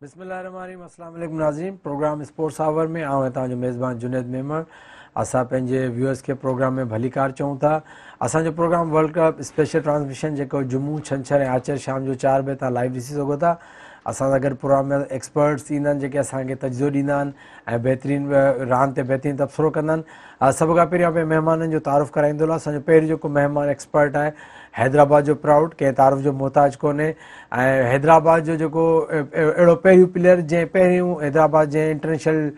बिस्मिल्लाहिर्रहमानिर्रहीम। अस्सलाम वालेकुम नाज़रीन। प्रोग्राम स्पोर्ट्स आवर में आऊँ तव्हांजो मेज़बान जुनैद मेमण। असां पंहिंजे व्यूअर्स के प्रोग्राम में भली कार चऊं था। असांजो program world cup special transmission जेको जुमू छंछर ऐं आचर शाम जो 4 बजे तव्हां लाइव ॾिसी सघो था। असां सां गॾु प्रोग्राम में एक्सपर्ट्स ईंदा आहिनि जेके असांखे तजुज़ो ॾींदा आहिनि ऐं बहितरीनु रांदि ते बहितरीनु तबसरो कंदा आहिनि। सभ खां पहिरियों पंहिंजे महिमाननि जो तारुफ़ कराईंदो। असांजो पहिरियों जेको महिमान एक्सपर्ट आहे हैदराबाद जो प्राउड, कंहिं तारुफ़ जो मोहताज कोन्हे। ऐं हैदराबाद जो जेको अहिड़ो पहिरियों प्लेयर जंहिं पहिरियों हैदराबाद जे इंटरनेशनल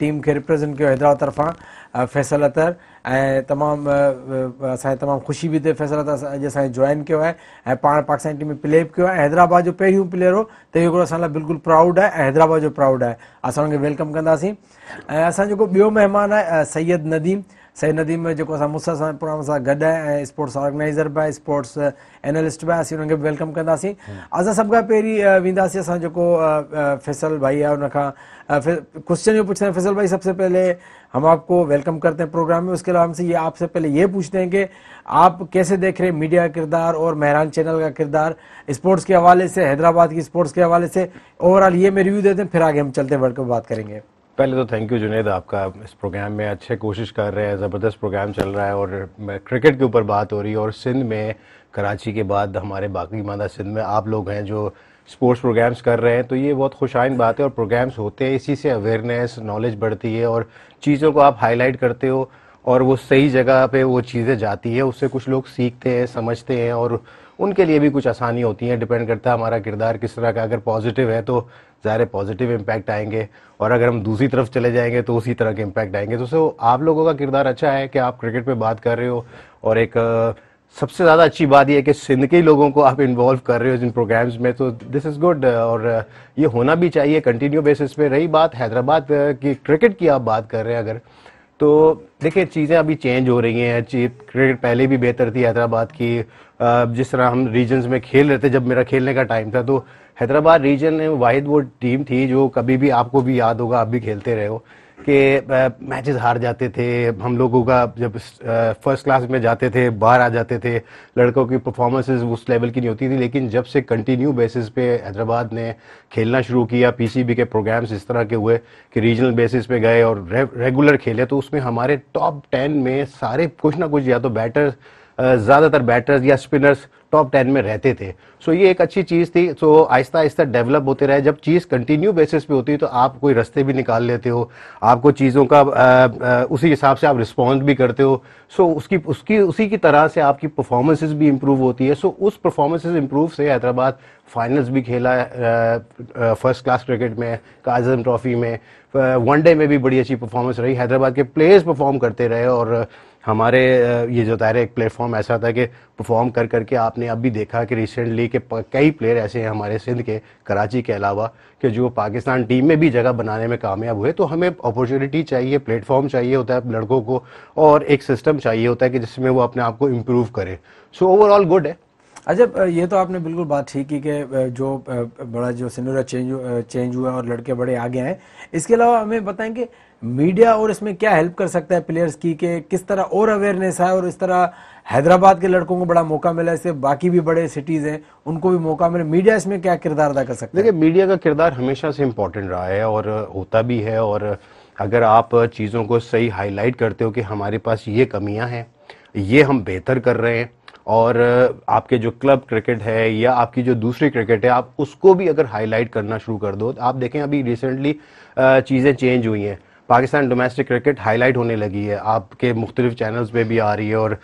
टीम खे रिप्रेज़ेंट कयो हैदराबाद तरफ़ां, फैसल अतर। ऐं तमामु असांखे तमामु ख़ुशी बि थिए फैसल अतर अॼु असांखे जॉइन कयो आहे ऐं पाण पाकिस्तान टीम में प्ले बि कयो आहे। हैदराबाद जो पहिरियों प्लेयर हो त इहो हिकिड़ो असां लाइ बिल्कुलु प्राउड आहे ऐं हैदराबाद जो प्राउड आहे। असां हुनखे वेलकम कंदासीं। ऐं असां जेको ॿियो महिमान आहे सैयद नदीम। सैयद नदीम जेको असां मूंसां सां प्रोग्राम सां गॾु आहे ऐं स्पोर्ट्स ऑर्गेनाइज़र बि आहे, स्पोर्ट्स एनालिस्ट बि आहे। असीं हुनखे बि वेलकम कंदासीं। असां सभ खां पहिरीं वेंदासीं असां जेको फैसल भाई है उनखां क्वेश्चन जो पूछते हैं। फैसल भाई, सबसे पहले हम आपको वेलकम करते हैं प्रोग्राम में। उसके अलावा हमसे ये आपसे पहले ये पूछते हैं कि आप कैसे देख रहे हैं मीडिया का किरदार और मेहरान चैनल का किरदार स्पोर्ट्स के हवाले से, हैदराबाद की स्पोर्ट्स के हवाले से ओवरऑल ये में रिव्यू देते हैं, फिर आगे हम चलते वर्ल्ड कप बात करेंगे। पहले तो थैंक यू जुनैद, आपका इस प्रोग्राम में अच्छे कोशिश कर रहे हैं, ज़बरदस्त प्रोग्राम चल रहा है और क्रिकेट के ऊपर बात हो रही है। और सिंध में कराची के बाद हमारे बाकी मादा सिंध में आप लोग हैं जो स्पोर्ट्स प्रोग्राम्स कर रहे हैं, तो ये बहुत खुशाइन बात है। और प्रोग्राम्स होते हैं, इसी से अवेयरनेस नॉलेज बढ़ती है और चीज़ों को आप हाईलाइट करते हो और वो सही जगह पे वो चीज़ें जाती है, उससे कुछ लोग सीखते हैं, समझते हैं और उनके लिए भी कुछ आसानी होती है। डिपेंड करता है हमारा किरदार किस तरह का। अगर पॉजिटिव है तो ज़ाहिर पॉजिटिव इम्पैक्ट आएंगे और अगर हम दूसरी तरफ चले जाएंगे तो उसी तरह के इम्पैक्ट आएंगे। तो सो आप लोगों का किरदार अच्छा है कि आप क्रिकेट पे बात कर रहे हो और एक सबसे ज़्यादा अच्छी बात यह है कि सिंध के लोगों को आप इन्वॉल्व कर रहे हो इन प्रोग्राम्स में, तो दिस इज़ गुड और ये होना भी चाहिए कंटिन्यू बेसिस पे। रही बात हैदराबाद की क्रिकेट की, आप बात कर रहे हैं अगर, तो देखिए चीज़ें अभी चेंज हो रही हैं। क्रिकेट पहले भी बेहतर थी हैदराबाद की। जिस तरह हम रीजन्स में खेल रहे थे, जब मेरा खेलने का टाइम था, तो हैदराबाद रीजन में वाहिद वो टीम थी जो कभी भी, आपको भी याद होगा, आप भी खेलते रहे हो, कि मैचेस हार जाते थे हम लोगों का। जब फर्स्ट क्लास में जाते थे, बाहर आ जाते थे, लड़कों की परफॉर्मेंसेस उस लेवल की नहीं होती थी। लेकिन जब से कंटिन्यू बेसिस पे हैदराबाद ने खेलना शुरू किया, पीसीबी के प्रोग्राम्स इस तरह के हुए कि रीजनल बेसिस पे गए और रेगुलर खेले, तो उसमें हमारे टॉप 10 में सारे कुछ ना कुछ, या तो बैटर्स, ज़्यादातर बैटर्स या स्पिनर्स टॉप 10 में रहते थे। सो ये एक अच्छी चीज़ थी। सो आहिस्ता आहिस्ता डेवलप होते रहे। जब चीज़ कंटिन्यू बेसिस पे होती है तो आप कोई रास्ते भी निकाल लेते हो, आपको चीज़ों का उसी हिसाब से आप रिस्पॉन्ड भी करते हो। सो उसी की तरह से आपकी परफॉर्मेंसेस भी इम्प्रूव होती है। सो उस परफॉर्मेंसेस इम्प्रूव से हैदराबाद फाइनल्स भी खेला फर्स्ट क्लास क्रिकेट में, काज़म ट्रॉफी में, वनडे में भी बड़ी अच्छी परफॉर्मेंस रही। हैदराबाद के प्लेयर्स परफॉर्म करते रहे और हमारे ये जो दायरे एक प्लेटफॉर्म ऐसा था कि परफॉर्म कर करके आपने अब भी देखा कि रिसेंटली के कई प्लेयर ऐसे हैं हमारे सिंध के, कराची के अलावा, कि जो पाकिस्तान टीम में भी जगह बनाने में कामयाब हुए। तो हमें अपॉर्चुनिटी चाहिए, प्लेटफॉर्म चाहिए होता है लड़कों को और एक सिस्टम चाहिए होता है कि जिसमें वो अपने आप को इम्प्रूव करे। सो ओवरऑल गुड है। अच्छा, ये तो आपने बिल्कुल बात ठीक की कि जो बड़ा जो सिनेरियो चेंज हुआ और लड़के बड़े आगे आए। इसके अलावा हमें बताएं कि मीडिया और इसमें क्या हेल्प कर सकता है प्लेयर्स की, कि किस तरह और अवेयरनेस है और इस तरह हैदराबाद के लड़कों को बड़ा मौका मिला, इससे बाकी भी बड़े सिटीज़ हैं उनको भी मौका मिले। मीडिया इसमें क्या किरदार अदा कर सकता है? देखिए मीडिया का किरदार हमेशा से इम्पोर्टेंट रहा है और होता भी है। और अगर आप चीज़ों को सही हाईलाइट करते हो कि हमारे पास ये कमियां हैं, ये हम बेहतर कर रहे हैं, और आपके जो क्लब क्रिकेट है या आपकी जो दूसरी क्रिकेट है, आप उसको भी अगर हाईलाइट करना शुरू कर दो। आप देखें अभी रिसेंटली चीज़ें चेंज हुई हैं, पाकिस्तान डोमेस्टिक क्रिकेट हाईलाइट होने लगी है, आपके मुख्तलिफ चैनल्स पे भी आ रही है और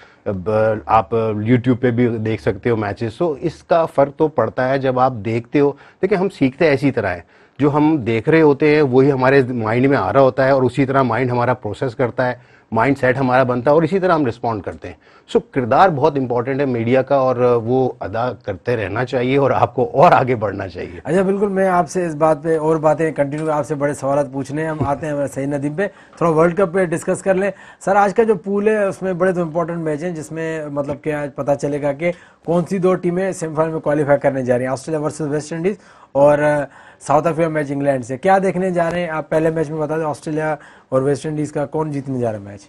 आप यूट्यूब पे भी देख सकते हो मैचेस। सो इसका फ़र्क तो पड़ता है जब आप देखते हो। देखिए हम सीखते हैं ऐसी तरह है, जो हम देख रहे होते हैं वही हमारे माइंड में आ रहा होता है और उसी तरह माइंड हमारा प्रोसेस करता है, माइंड सेट हमारा बनता है और इसी तरह हम रिस्पॉन्ड करते हैं। सो किरदार बहुत इंपॉर्टेंट है मीडिया का और वो अदा करते रहना चाहिए और आपको और आगे बढ़ना चाहिए। अच्छा, बिल्कुल। मैं आपसे इस बात पे और बातें कंटिन्यू, आपसे बड़े सवाल पूछने हम आते हैं सैयद नदीम पे। थोड़ा वर्ल्ड कप पे डिस्कस कर लें। सर, आज का जो पूल है उसमें बड़े तो इंपॉर्टेंट मैच हैं, जिसमें मतलब कि आज पता चलेगा कि कौन सी दो टीमें सेमीफाइनल में क्वालिफाई करने जा रही हैं, ऑस्ट्रेलिया वर्सेस वेस्ट इंडीज़ और साउथ अफ्रीका मैच इंग्लैंड से। क्या देखने जा रहे हैं आप? पहले मैच में बता दें ऑस्ट्रेलिया और वेस्ट इंडीज़ का कौन जीतने जा रहा है मैच?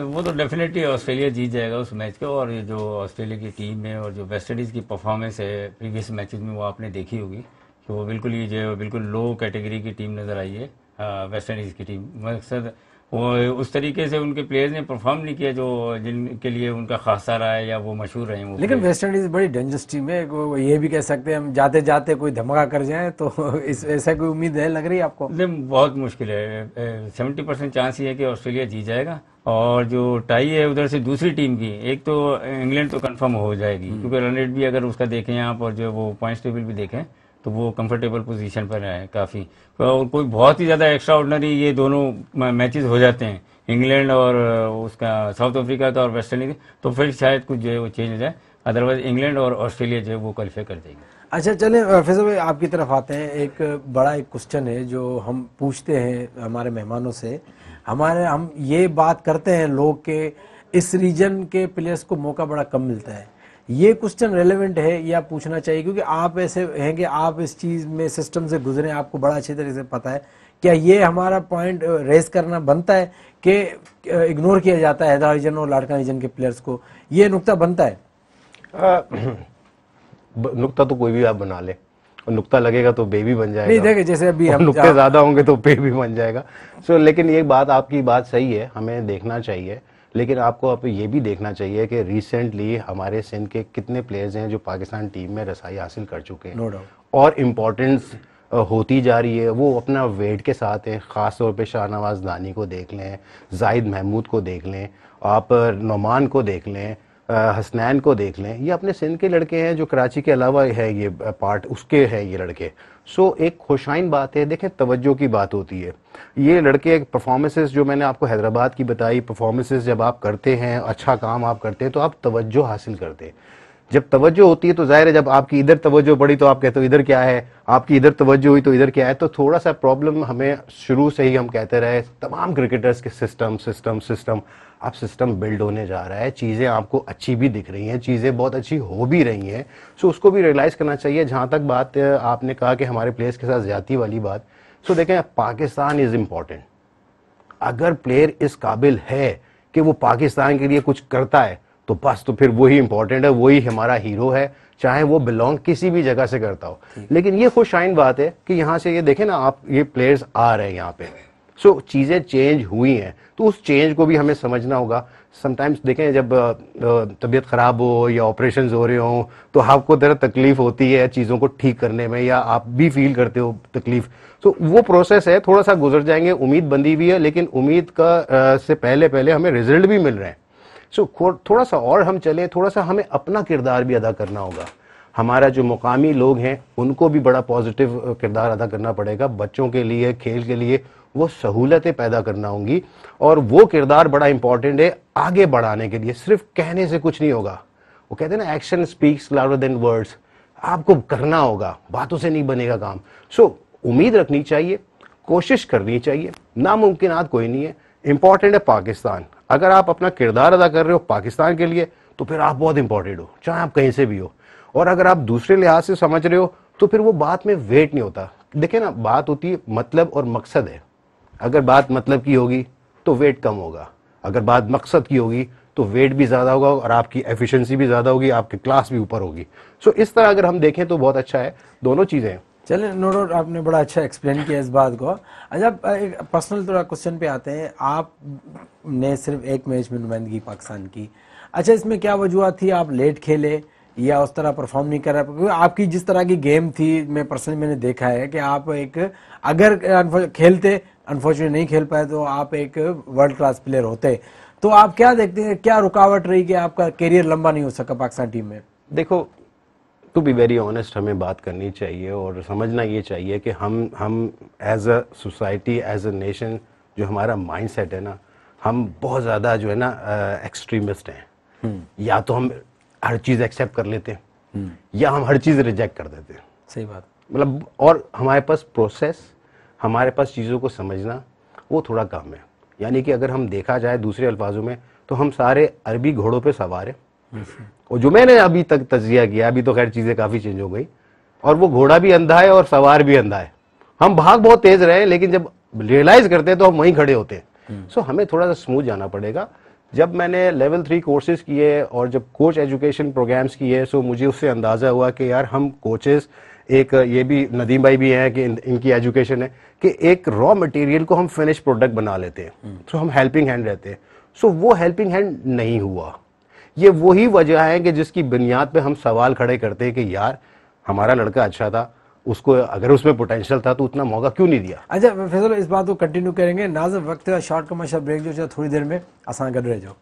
वो तो डेफिनेटली ऑस्ट्रेलिया जीत जाएगा उस मैच को। और ये जो ऑस्ट्रेलिया की टीम है और जो वेस्ट इंडीज़ की परफॉर्मेंस है प्रीवियस मैचेस में, वो आपने देखी होगी कि वो बिल्कुल ही जो बिल्कुल लो कैटेगरी की टीम नज़र आई है वेस्ट इंडीज़ की टीम। मकसद वो उस तरीके से उनके प्लेयर्स ने परफॉर्म नहीं किया जो जिनके लिए उनका खासा रहा है या वो मशहूर रहे हैं वो लेकिन players। वेस्ट इंडीज बड़ी डेंजरस टीम है, ये भी कह सकते हैं हम जाते जाते कोई धमाका कर जाए, तो इस ऐसा कोई उम्मीद है लग रही है आपको? नहीं, बहुत मुश्किल है। 70% चांस ये है कि ऑस्ट्रेलिया जीत जाएगा, और जो टाई है उधर से दूसरी टीम की, एक तो इंग्लैंड तो कंफर्म हो जाएगी क्योंकि रन रेट भी अगर उसका देखें आप और जो वो पॉइंट्स टेबल भी देखें तो वो कंफर्टेबल पोजीशन पर है काफ़ी। और कोई बहुत ही ज़्यादा एक्स्ट्रा ऑर्डिनरी ये दोनों मैचेस हो जाते हैं, इंग्लैंड और उसका साउथ अफ्रीका का और वेस्ट इंडीज, तो फिर शायद कुछ जो है वो चेंज हो जाए। अदरवाइज इंग्लैंड और ऑस्ट्रेलिया जो है वो क्वालिफाई कर जाएंगे। अच्छा चले फैसल भाई आपकी तरफ आते हैं। एक बड़ा एक क्वेश्चन है जो हम पूछते हैं हमारे मेहमानों से, हम ये बात करते हैं लोग के इस रीजन के प्लेयर्स को मौका बड़ा कम मिलता है। ये क्वेश्चन रेलेवेंट है या पूछना चाहिए, क्योंकि आप ऐसे हैं कि आप इस चीज़ में सिस्टम से गुजरे, आपको बड़ा अच्छी तरह से पता है। क्या ये हमारा पॉइंट रेस करना बनता है कि इग्नोर किया जाता है हैदराबाद रीजन और लाड़काना रीजन के प्लेयर्स को, ये नुक्ता बनता है? नुक्ता तो कोई भी आप बना ले, और नुक्ता लगेगा तो बे भी बन जाएगा। नहीं देखे जैसे अभी हम नुक्ते ज्यादा होंगे तो पे भी बन जाएगा। लेकिन ये बात आपकी बात सही है, हमें देखना चाहिए, लेकिन आपको अब ये भी देखना चाहिए कि रिसेंटली हमारे सिंध के कितने प्लेयर्स हैं जो पाकिस्तान टीम में रसाई हासिल कर चुके हैं। No doubt. और इम्पोर्टेंस होती जा रही है, वो अपना वेट के साथ हैं। ख़ास तौर पे शाहनवाज दानी को देख लें, जाहिद महमूद को देख लें, आप नोमान को देख लें, हसनैन को देख लें, ये अपने सिंध के लड़के हैं जो कराची के अलावा है, ये पार्ट उसके हैं ये लड़के। एक खुशाइन बात है। देखें, तवज्जो की बात होती है। ये लड़के परफॉर्मेंसेस जो मैंने आपको हैदराबाद की बताई, परफॉर्मेंसेस जब आप करते हैं, अच्छा काम आप करते हैं, तो आप तवज्जो हासिल करते हैं। जब तवज्जो होती है तो जाहिर है जब आपकी इधर तवज्जो बढ़ी तो आप कहते हो इधर क्या है, आपकी इधर तवज्जो हुई तो इधर क्या है। तो थोड़ा सा प्रॉब्लम हमें शुरू से ही हम कहते रहे तमाम क्रिकेटर्स के सिस्टम अब सिस्टम बिल्ड होने जा रहा है, चीज़ें आपको अच्छी भी दिख रही हैं, चीज़ें बहुत अच्छी हो भी रही हैं। उसको भी रियलाइज़ करना चाहिए। जहाँ तक बात आपने कहा कि हमारे प्लेयर्स के साथ ज्यादती वाली बात, देखें, पाकिस्तान इज़ इम्पॉर्टेंट। अगर प्लेयर इस काबिल है कि वो पाकिस्तान के लिए कुछ करता है तो बस, तो फिर वही इंपॉर्टेंट है, वही हमारा हीरो है, चाहे वो बिलोंग किसी भी जगह से करता हो। लेकिन ये खुशाइन बात है कि यहाँ से ये देखें ना आप, ये प्लेयर्स आ रहे हैं यहाँ पे, चीज़ें चेंज हुई हैं, तो उस चेंज को भी हमें समझना होगा। समटाइम्स देखें, जब तबीयत ख़राब हो या ऑपरेशंस हो रहे हों तो आपको तरह तकलीफ़ होती है चीज़ों को ठीक करने में, या आप भी फील करते हो तकलीफ़। वो प्रोसेस है, थोड़ा सा गुजर जाएंगे। उम्मीद बंदी भी है, लेकिन उम्मीद का से पहले हमें रिजल्ट भी मिल रहे हैं। थोड़ा सा और हम चले, थोड़ा सा हमें अपना किरदार भी अदा करना होगा। हमारा जो मुकामी लोग हैं उनको भी बड़ा पॉजिटिव किरदार अदा करना पड़ेगा। बच्चों के लिए, खेल के लिए वो सहूलतें पैदा करना होंगी, और वो किरदार बड़ा इंपॉर्टेंट है आगे बढ़ाने के लिए। सिर्फ कहने से कुछ नहीं होगा। वो कहते हैं ना, action speaks louder than words. आपको करना होगा, बातों से नहीं बनेगा काम। उम्मीद रखनी चाहिए, कोशिश करनी चाहिए, नामुमकिनात कोई नहीं है। इंपॉर्टेंट है पाकिस्तान। अगर आप अपना किरदार अदा कर रहे हो पाकिस्तान के लिए तो फिर आप बहुत इंपॉर्टेंट हो, चाहे आप कहीं से भी हो। और अगर आप दूसरे लिहाज से समझ रहे हो तो फिर वो बात में वेट नहीं होता। देखिए ना, बात होती है मतलब और मकसद है। अगर बात मतलब की होगी तो वेट कम होगा, अगर बात मकसद की होगी तो वेट भी ज़्यादा होगा और आपकी एफिशिएंसी भी ज़्यादा होगी, आपकी क्लास भी ऊपर होगी। इस तरह अगर हम देखें तो बहुत अच्छा है, दोनों चीज़ें हैं। चलिए, नो डाउट, आपने बड़ा अच्छा एक्सप्लेन किया इस बात को। अच्छा, एक पर्सनल थोड़ा क्वेश्चन पे आते हैं। आपने सिर्फ एक मैच में नुमाइंदगी पाकिस्तान की, अच्छा इसमें क्या वजूहत थी? आप लेट खेले या उस तरह परफॉर्म नहीं कर रहा? क्योंकि आपकी जिस तरह की गेम थी, मैं पर्सनली मैंने देखा है कि आप एक, अगर खेलते, अनफॉर्चुनेटली नहीं खेल पाए, तो आप एक वर्ल्ड क्लास प्लेयर होते। तो आप क्या देखते हैं, क्या रुकावट रही कि आपका करियर लंबा नहीं हो सका पाकिस्तान टीम में? देखो, टू बी वेरी ऑनेस्ट, हमें बात करनी चाहिए और समझना ये चाहिए कि हम as a society, as a nation, जो हमारा माइंड सेट है ना, हम बहुत ज़्यादा जो है ना एक्सट्रीमिस्ट हैं। या तो हम हर चीज़ एक्सेप्ट कर लेते हैं या हम हर चीज़ रिजेक्ट कर देते हैं। सही बात। मतलब, और हमारे पास प्रोसेस, हमारे पास चीज़ों को समझना वो थोड़ा कम है। यानी कि अगर हम देखा जाए दूसरे अल्फाजों में, तो हम सारे अरबी घोड़ों पे सवार हैं। और जो मैंने अभी तक तजिया किया, अभी तो खैर चीज़ें काफ़ी चेंज हो गई, और वो घोड़ा भी अंधा है और सवार भी अंधा है। हम भाग बहुत तेज रहे, लेकिन जब रियलाइज करते हैं तो हम वहीं खड़े होते हैं। हमें थोड़ा सा स्मूथ जाना पड़ेगा। जब मैंने लेवल 3 कोर्सेज किए और जब कोच एजुकेशन प्रोग्राम्स किए, मुझे उससे अंदाज़ा हुआ कि यार हम कोचेस एक ये भी नदीम भाई भी हैं कि इनकी एजुकेशन है कि एक रॉ मटेरियल को हम फिनिश प्रोडक्ट बना लेते हैं, तो हम हेल्पिंग हैंड रहते हैं। सो वो हेल्पिंग हैंड नहीं हुआ। ये वही वजह है कि जिसकी बुनियाद पे हम सवाल खड़े करते हैं कि यार हमारा लड़का अच्छा था, उसको अगर उसमें पोटेंशियल था तो उतना मौका क्यों नहीं दिया। अच्छा फैसल, इस बात को कंटिन्यू करेंगे। नाज़िर वक्त है शॉर्ट कमर्शियल ब्रेक जो है, थोड़ी देर में असां गॾु रहिजो।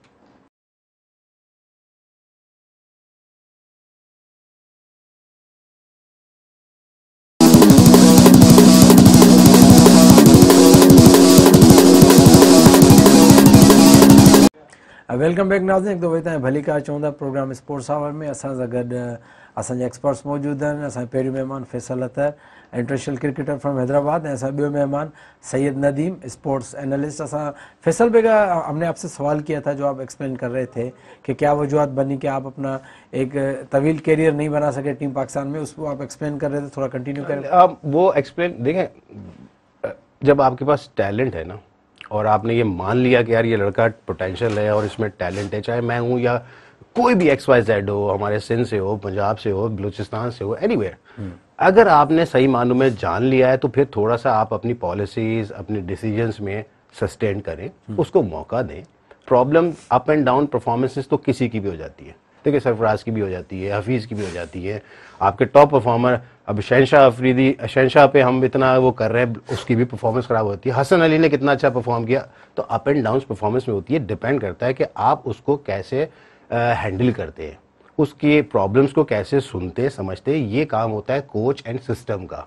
वेलकम बैक नाज़रीन, हिकु दफ़ो तव्हां भली कार चवंदा प्रोग्राम स्पोर्ट्स आवर में असां सां गॾु असांजा एक्सपर्ट्स मौजूद आहिनि। असांजा पहिरियों महिमान फैसल अतर, इंटरनेशनल क्रिकेटर फ्रॉम हैदराबाद, ऐं असां ॿियो महिमान सैयद नदीम, स्पोर्ट्स एनालिस्ट। असां फैसल बेगा हमने आपसे सवाल किया था जो आप एक्सप्लेन कर रहे थे कि क्या वजूहत बनी कि आप अपना एक तवील कैरियर नहीं बना सके टीम पाकिस्तान में, उसको आप एक्सप्लेन कर रहे थे, थोड़ा कंटिन्यू करें। आप वो एक्सप्लेन देखें, जब आपके पास टैलेंट है ना और आपने ये मान लिया कि यार ये लड़का पोटेंशियल है और इसमें टैलेंट है, चाहे मैं हूँ या कोई भी XYZ हो, हमारे सिंध से हो, पंजाब से हो, बलूचिस्तान से हो, एनीवेयर, अगर आपने सही मानों में जान लिया है तो फिर थोड़ा सा आप अपनी पॉलिसीज, अपने डिसीजंस में सस्टेन करें, उसको मौका दें। Problem up and down performances तो किसी की भी हो जाती है, देखिए सरफराज की भी हो जाती है, हफीज़ की भी हो जाती है, आपके टॉप परफॉर्मर अब शहनशाह पे हम इतना वो कर रहे हैं, उसकी भी परफॉर्मेंस खराब होती है। हसन अली ने कितना अच्छा परफॉर्म किया, तो अप एंड डाउन परफॉर्मेंस में होती है। डिपेंड करता है कि आप उसको कैसे हैंडल करते हैं, उसकी प्रॉब्लम्स को कैसे सुनते समझते, ये काम होता है कोच एंड सिस्टम का।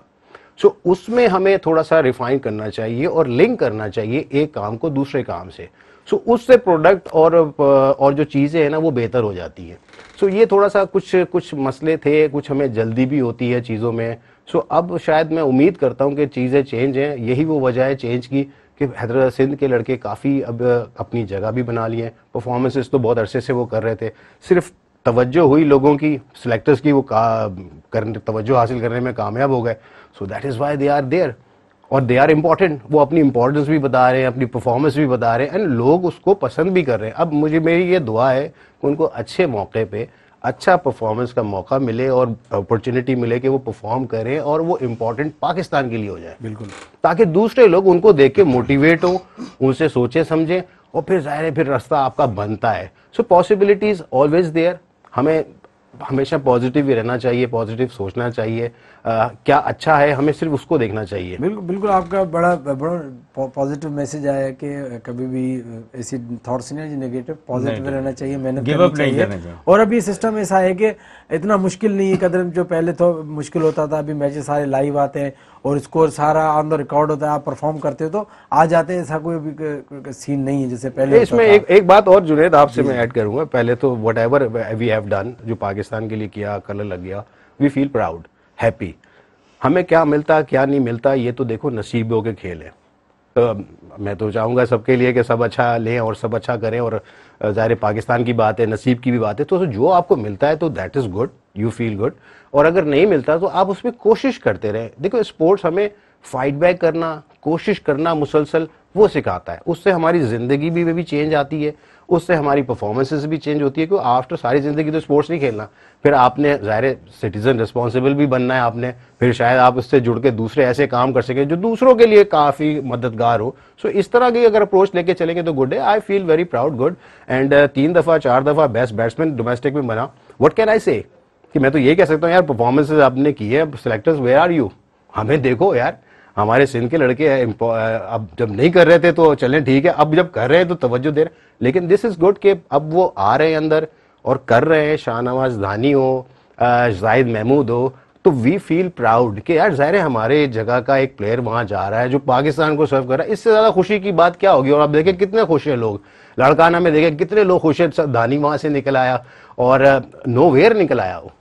सो उसमें हमें थोड़ा सा रिफाइन करना चाहिए और लिंक करना चाहिए एक काम को दूसरे काम से। सो उससे प्रोडक्ट और जो चीज़ें हैं ना वो बेहतर हो जाती हैं। सो ये थोड़ा सा कुछ मसले थे, कुछ हमें जल्दी भी होती है चीज़ों में। सो अब शायद मैं उम्मीद करता हूँ कि चीज़ें चेंज हैं, यही वो वजह है चेंज की कि हैदराबाद सिंध के लड़के काफ़ी अब अपनी जगह भी बना लिए हैं। परफॉर्मेंसेस तो बहुत अरसे से वो कर रहे थे, सिर्फ तवज्जो हुई लोगों की, सिलेक्टर्स की, वो तवज्जो हासिल करने में कामयाब हो गए। So that is why they are there और दे आर इम्पॉर्टेंट। वो अपनी इंपॉर्टेंस भी बता रहे हैं, अपनी परफॉर्मेंस भी बता रहे हैं एंड लोग उसको पसंद भी कर रहे हैं। अब मेरी ये दुआ है कि उनको अच्छे मौके पे अच्छा परफॉर्मेंस का मौका मिले और अपॉर्चुनिटी मिले कि वो परफॉर्म करें और वो इम्पोर्टेंट पाकिस्तान के लिए हो जाए, बिल्कुल, ताकि दूसरे लोग उनको देख के मोटिवेट हो, उनसे सोचे समझें और फिर जाहिर है फिर रास्ता आपका बनता है। सो पॉसिबिलिटीज ऑलवेज देयर। हमें हमेशा पॉजिटिव ही रहना चाहिए, पॉजिटिव सोचना चाहिए, क्या अच्छा है हमें सिर्फ उसको देखना चाहिए। बिल्कुल बिल्कुल, आपका बड़ा पॉजिटिव मैसेज आया है कि कभी भी ऐसी थॉट्स नहीं है नेगेटिव, पॉजिटिव रहना चाहिए, मेहनत करनी चाहिए। और अभी सिस्टम ऐसा है कि इतना मुश्किल नहीं है, कदर जो पहले तो मुश्किल होता था, अभी मैचेस सारे लाइव आते हैं और स्कोर सारा ऑन द रिकॉर्ड होता है, आप परफॉर्म करते हो तो आ जाते हैं, ऐसा कोई सीन नहीं है जैसे पहले। इसमें एक बात और जुनेद आपसे मैं ऐड करूंगा। पहले तो whatever we have done, जो पाकिस्तान के लिए किया, कलर लग गया, वी फील प्राउड, हैप्पी। हमें क्या मिलता क्या नहीं मिलता ये तो देखो नसीबों के खेल है। तो मैं तो चाहूँगा सबके लिए कि सब अच्छा लें और सब अच्छा करें, और ज़ाहिर पाकिस्तान की बात है, नसीब की भी बात है, तो जो आपको मिलता है तो that is good, you feel good. और अगर नहीं मिलता तो आप उसमें कोशिश करते रहें। देखो स्पोर्ट्स हमें फाइट बैक करना, कोशिश करना मुसलसल, वो सिखाता है। उससे हमारी ज़िंदगी भी चेंज आती है, उससे हमारी परफॉर्मेंसेस भी चेंज होती है। क्योंकि आफ्टर सारी ज़िंदगी तो स्पोर्ट्स नहीं खेलना, फिर आपने ज़ाहिर सिटीज़न रिस्पॉन्सिबल भी बनना है आपने, फिर शायद आप उससे जुड़ के दूसरे ऐसे काम कर सकें जो दूसरों के लिए काफ़ी मददगार हो। सो इस तरह की अगर अप्रोच लेके चलेंगे तो गुड है। I feel very proud, good. And 3 दफ़ा 4 दफ़ा बेस्ट बैट्समैन डोमेस्टिक में बना। व्हाट कैन आई से कि मैं तो ये कह सकता हूँ यार परफॉर्मेंसेज आपने की है, सिलेक्टर्स वेयर आर यू, हमें देखो यार। हमारे सिंध के लड़के अब जब नहीं कर रहे थे तो चलें ठीक है, अब जब कर रहे हैं तो तवज्जो दे रहे हैं। लेकिन दिस इज गुड कि अब वो आ रहे हैं अंदर और कर रहे हैं। शाहनवाज धानी हो, जाहिद महमूद हो, तो वी फील प्राउड कि यार ज़ाहिर है हमारे जगह का एक प्लेयर वहाँ जा रहा है जो पाकिस्तान को सर्व कर रहा है। इससे ज़्यादा खुशी की बात क्या होगी। और आप देखें कितने खुश हैं लोग, लड़काना में देखें कितने लोग खुश हैं। धानी वहाँ से निकल आया और नोवेयर निकल आया, वो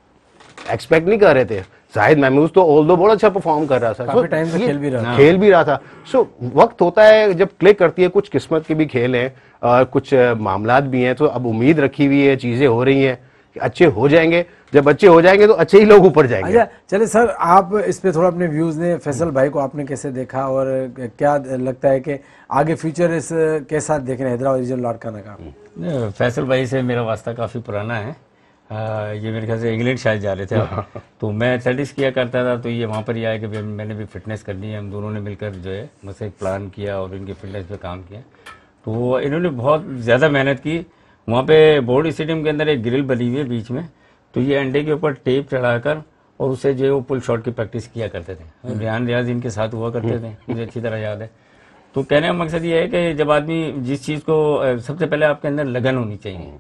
एक्सपेक्ट नहीं कर रहे थे। जाहिद महमूद तो ऑल्दो बहुत अच्छा परफॉर्म कर रहा था, काफी टाइम से खेल भी रहा था। सो वक्त होता है जब क्लिक करती है, कुछ किस्मत के भी खेल हैं और कुछ मामलात भी हैं। तो अब उम्मीद रखी हुई है, चीजें हो रही हैं कि अच्छे हो जाएंगे। जब अच्छे हो जाएंगे तो अच्छे ही लोग ऊपर जाएंगे। अच्छा चले सर, आप इस पे थोड़ा अपने व्यूज ने, फैसल भाई को आपने कैसे देखा और क्या लगता है कि आगे फ्यूचर इस के साथ देख रहे हैं हैदराबाद रीजनल लाड़काना का? फैसल भाई से मेरा वास्ता काफ़ी पुराना है ये मेरे ख्याल से इंग्लैंड शायद जा रहे थे आप। तो मैं एथलेटिक्स किया करता था, तो ये वहाँ पर ही आया कि मैंने भी फिटनेस करनी है। हम दोनों ने मिलकर जो है मुझसे एक प्लान किया और इनकी फिटनेस पे काम किया। तो इन्होंने बहुत ज़्यादा मेहनत की। वहाँ पे बोर्ड स्टेडियम के अंदर एक ग्रिल बनी हुई है बीच में, तो ये अंडे के ऊपर टेप चढ़ाकर और उससे जो है वो पुल शॉट की प्रैक्टिस किया करते थे। रेहान रियाज इनके साथ हुआ करते थे, मुझे अच्छी तरह याद है। तो कहने का मकसद ये है कि जब आदमी जिस चीज़ को, सबसे पहले आपके अंदर लगन होनी चाहिए।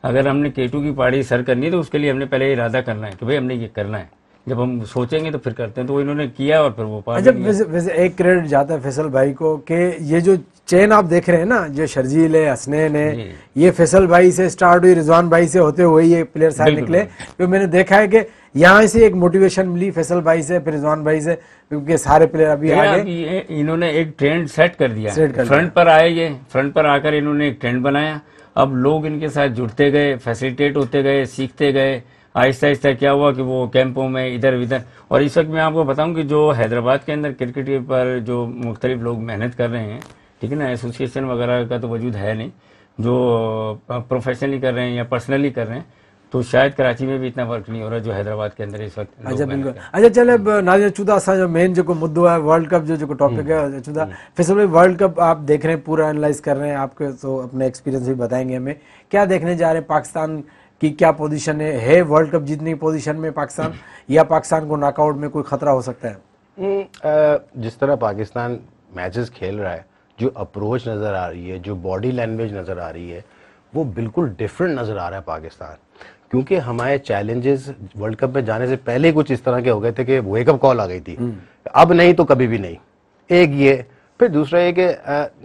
अगर हमने K2 की पहाड़ी सर करनी है तो उसके लिए हमने पहले इरादा करना है कि भाई हमने ये करना है। जब हम सोचेंगे तो फिर करते हैं। तो इन्होंने किया और फिर वो पार अच्छा, वैसे एक क्रेडिट जाता है फैसल भाई को कि ये जो चेन आप देख रहे हैं ना, जो शर्जील है, हसनैन है, ये फैसल भाई से स्टार्ट हुई, रिजवान भाई से होते हुए ये प्लेयर सारे निकले। तो मैंने देखा है कि यहाँ से एक मोटिवेशन मिली फैसल भाई से, फिर रिजवान भाई से, क्योंकि सारे प्लेयर अभी आगे इन्होंने एक ट्रेंड सेट कर दिया। फ्रंट पर आए, ये फ्रंट पर आकर इन्होंने एक ट्रेंड बनाया। अब लोग इनके साथ जुड़ते गए, फैसिलिटेट होते गए, सीखते गए। आहिस्ता आहिस्ता क्या हुआ कि वो कैंपों में इधर उधर, और इस वक्त मैं आपको बताऊं कि जो हैदराबाद के अंदर क्रिकेट पर जो मुख्तलिफ लोग मेहनत कर रहे हैं, ठीक है ना, एसोसिएशन वगैरह का तो वजूद है नहीं, जो प्रोफेशनली कर रहे हैं या पर्सनली कर रहे हैं, तो शायद कराची में भी इतना वर्क नहीं हो रहा जो हैदराबाद के अंदर इस वक्त। अच्छा, बिल्कुल। अच्छा, चले नाज़िर चुदा, असांजो मेन जो मुद्दो है वर्ल्ड कप जो टॉपिक है चुदा, फैसल भाई वर्ल्ड कप आप देख रहे हैं, पूरा एनालाइज कर रहे हैं, आपके तो अपने एक्सपीरियंस भी बताएंगे हमें। क्या देखने जा रहे हैं, पाकिस्तान की क्या पोजीशन है वर्ल्ड कप जीतने की पोजीशन में पाकिस्तान, या पाकिस्तान को नॉकआउट में कोई खतरा हो सकता है? जिस तरह पाकिस्तान मैचेस खेल रहा है, जो अप्रोच नज़र आ रही है, जो बॉडी लैंग्वेज नज़र आ रही है, वो बिल्कुल डिफरेंट नज़र आ रहा है पाकिस्तान। क्योंकि हमारे चैलेंजेस वर्ल्ड कप में जाने से पहले कुछ इस तरह के हो गए थे कि वेकअप कॉल आ गई थी, अब नहीं तो कभी भी नहीं। एक ये, फिर दूसरा ये कि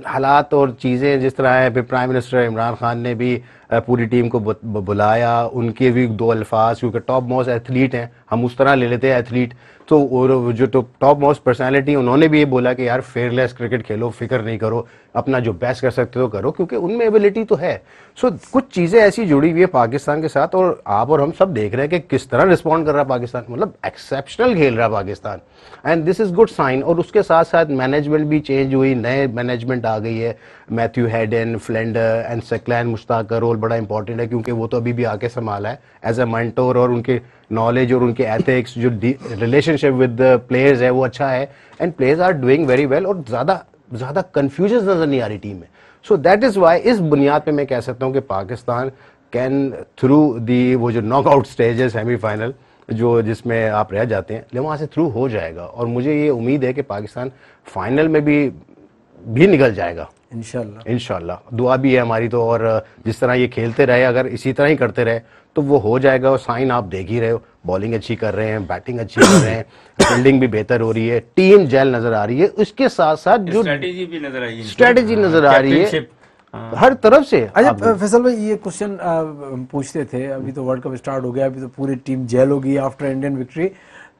हालात और चीज़ें जिस तरह है, फिर प्राइम मिनिस्टर इमरान खान ने भी पूरी टीम को बुलाया, उनके भी दो अल्फाज, क्योंकि टॉप मोस्ट एथलीट हैं, हम उस तरह ले लेते हैं एथलीट, तो और जो टॉप मोस्ट पर्सनालिटी, उन्होंने भी ये बोला कि यार फेयरलेस क्रिकेट खेलो, फिक्र नहीं करो, अपना जो बेस्ट कर सकते हो करो, क्योंकि उनमें एबिलिटी तो है। सो कुछ चीज़ें ऐसी जुड़ी हुई है पाकिस्तान के साथ, और आप और हम सब देख रहे हैं कि किस तरह रिस्पॉन्ड कर रहा है पाकिस्तान, मतलब एक्सेप्शनल खेल रहा है Pakistan, and this is good sign. और उसके साथ साथ मैनेजमेंट भी चेंज हुई, नए मैनेजमेंट आ गई है, Matthew Hayden, Philander and Saqlain Mushtaq का रोल बड़ा इंपॉर्टेंट है, क्योंकि वो तो अभी भी आके संभाला है एज अ मेंटोर, और उनके नॉलेज और उनके एथिक्स, जो रिलेशनशिप विद द प्लेयर्स है वो अच्छा है, and players are doing very well, और ज़्यादा कन्फ्यूजन नजर नहीं आ रही टीम में। सो दैट इज वाई, इस बुनियाद पे मैं कह सकता हूँ कि पाकिस्तान कैन थ्रू दी, वो जो नॉकआउट स्टेज है, सेमीफाइनल जो जिसमें आप रह जाते हैं, लेकिन वहाँ से थ्रू हो जाएगा, और मुझे ये उम्मीद है कि पाकिस्तान फाइनल में भी निकल जाएगा इंशाल्लाह। दुआ भी है हमारी तो, और जिस तरह ये खेलते रहे, अगर इसी तरह ही करते रहे तो वो हो जाएगा। और साइन आप देख ही रहे हो, बॉलिंग अच्छी कर रहे हैं, बैटिंग अच्छी कर रहे हैं, फील्डिंग भी बेहतर हो रही है, टीम जेल नजर आ रही है, उसके साथ साथ जो स्ट्रेटेजी भी नजर आई है, स्ट्रेटेजी नजर आ रही है हर तरफ से। अच्छा फैसल भाई, ये क्वेश्चन पूछते थे, अभी तो वर्ल्ड कप स्टार्ट हो गया, अभी तो पूरी टीम जेल होगी आफ्टर इंडियन विक्ट्री,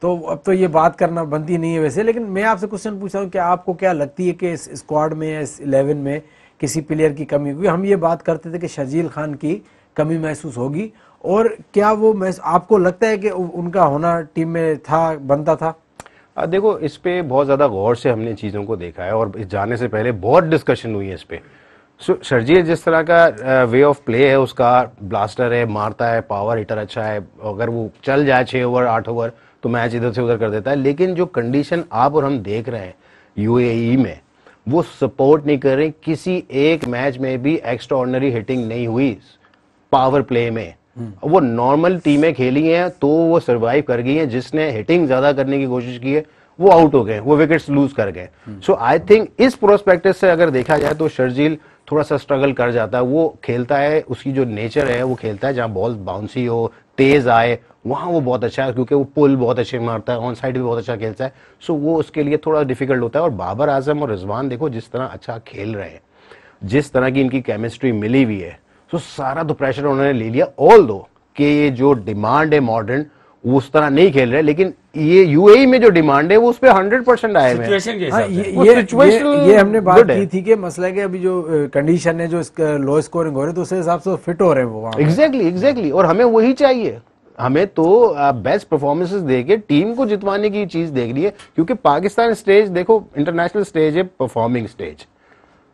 तो अब तो ये बात करना बनती नहीं है वैसे, लेकिन मैं आपसे क्वेश्चन पूछ रहा हूँ कि आपको क्या लगती है कि इस स्क्वाड में या इस 11 में किसी प्लेयर की कमी, क्योंकि हम ये बात करते थे कि शर्जील खान की कमी महसूस होगी, और क्या वो आपको लगता है कि उनका होना टीम में था, बनता था? देखो, इस पे बहुत ज़्यादा गौर से हमने चीज़ों को देखा है, और इस जाने से पहले बहुत डिस्कशन हुई है इस पे। शर्जील जिस तरह का वे ऑफ प्ले है उसका, ब्लास्टर है, मारता है, पावर हिटर अच्छा है, अगर वो चल जाए 6 ओवर 8 ओवर तो मैच इधर से उधर कर देता है। लेकिन जो कंडीशन आप और हम देख रहे हैं यूएई में, वो सपोर्ट नहीं कर रही, किसी एक मैच में भी एक्स्ट्रा ऑर्डिनरी हिटिंग नहीं हुई पावर प्ले में। वो नॉर्मल टीमें खेली हैं तो वो सरवाइव कर गई हैं, जिसने हिटिंग ज्यादा करने की कोशिश की है वो आउट हो गए, वो विकेट्स लूज कर गए। सो आई थिंक इस प्रोस्पेक्टिव से अगर देखा जाए तो शर्जील थोड़ा सा स्ट्रगल कर जाता है। वो खेलता है, उसकी जो नेचर है वो खेलता है जहां बॉल बाउंसी हो, तेज आए, वहां वो बहुत अच्छा है, क्योंकि वो पुल बहुत अच्छे मारता है, ऑन साइड भी बहुत अच्छा खेलता है। सो वो उसके लिए थोड़ा डिफिकल्ट होता है। और बाबर आजम और रिजवान देखो जिस तरह अच्छा खेल रहे हैं, जिस तरह की इनकी केमिस्ट्री मिली हुई है, तो सारा तो प्रेशर उन्होंने ले लिया। ऑल दो कि ये जो डिमांड है मॉडर्न, वो उस तरह नहीं खेल रहे, लेकिन ये यूएई में जो डिमांड है वो उस पर 100% आए हुए हैं। ये हमने बात की थी कि मसला है कि अभी जो कंडीशन है, जो लो स्कोरिंग हो रहे हैं, तो उस हिसाब से फिट हो रहे हैं वो। एग्जैक्टली, और हमें वही चाहिए। हमें तो बेस्ट परफॉर्मेंसेस देके टीम को जितवाने की चीज देखनी है, क्योंकि पाकिस्तान स्टेज देखो इंटरनेशनल स्टेज है, performing stage.